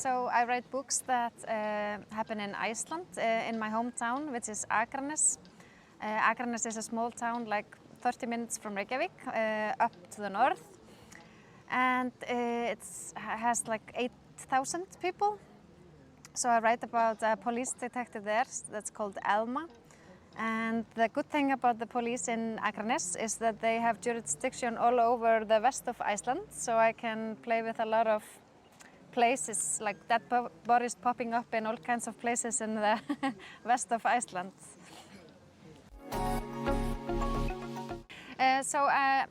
So I write books that happen in Iceland, in my hometown, which is Akranes. Akranes is a small town, like 30 minutes from Reykjavik, up to the north. And it has like 8,000 people. So I write about a police detective there that's called Elma. And the good thing about the police in Akranes is that they have jurisdiction all over the west of Iceland. So I can play with a lot of places, like dead bodies popping up in all kinds of places in the west of Iceland.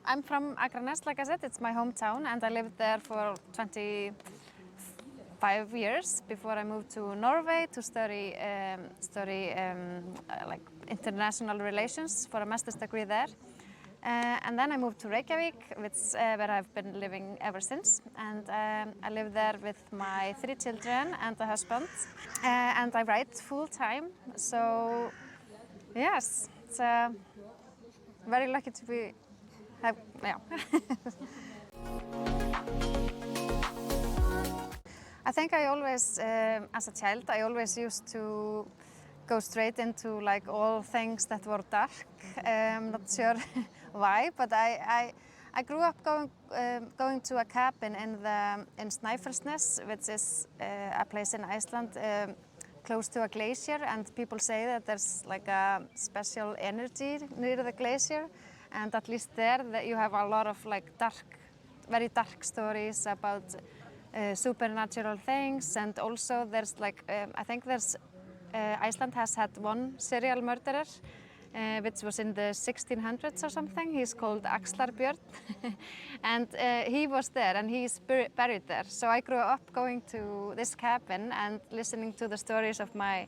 I'm from Akranes, like I said, it's my hometown, and I lived there for 25 years before I moved to Norway to study like international relations for a master's degree there. And then I moved to Reykjavik, where I've been living ever since. And I live there with my 3 children and a husband. And I write full time. So yes, it's very lucky to yeah. I think I always, as a child, I always used to go straight into like all things that were dark. I'm not sure why, but I grew up going to a cabin in Snæfellsnes, which is a place in Iceland close to a glacier, and people say that there's like a special energy near the glacier, and at least there that you have a lot of like very dark stories about supernatural things, and also there's like I think there's Iceland has had one serial murderer, which was in the 1600s or something. He's called Björg, and he was there and he's buried there. So I grew up going to this cabin and listening to the stories of my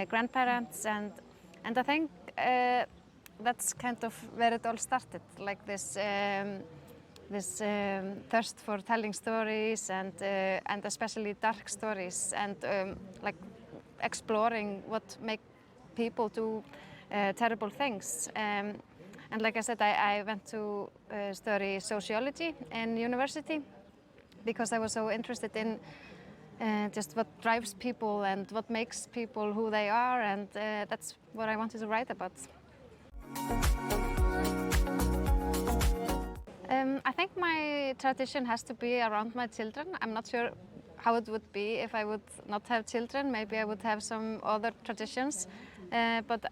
grandparents, and I think that's kind of where it all started, like this thirst for telling stories and especially dark stories, and like exploring what make people do terrible things. And like I said, I went to study sociology in university because I was so interested in just what drives people and what makes people who they are, and that's what I wanted to write about. I think my tradition has to be around my children. I'm not sure how it would be if I would not have children. Maybe I would have some other traditions, but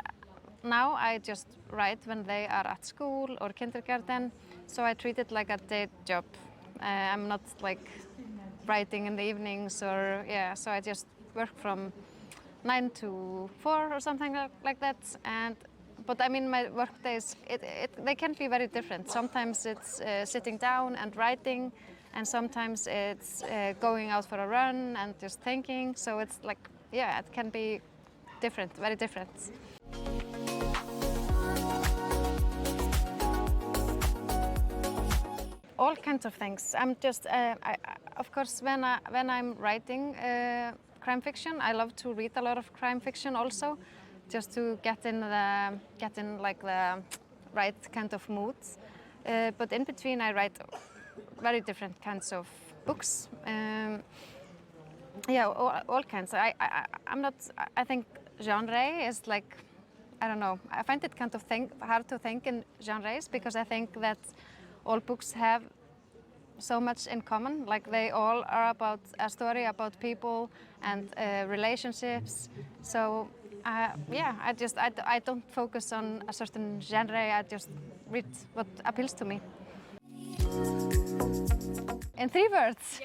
now I just write when they are at school or kindergarten, so I treat it like a day job. I'm not like writing in the evenings or so I just work from 9 to 4 or something like that. But I mean, my work days, they can be very different. Sometimes it's sitting down and writing, and sometimes it's going out for a run and just thinking. So it's like, it can be different, very different. All kinds of things. I'm just, of course, when I'm writing crime fiction, I love to read a lot of crime fiction also, just to get in like the right kind of mood. But in between, I write very different kinds of books. All kinds. I'm not. I think genre is like, I don't know. I find it kind of hard to think in genres because I think that all books have so much in common. Like they all are about a story about people and relationships. So. I don't focus on a certain genre. I just read what appeals to me. In 3 words.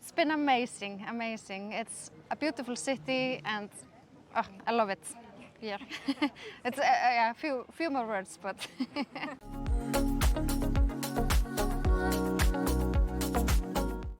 It's been amazing. It's a beautiful city, and I love it. Yeah, it's a few more words, but.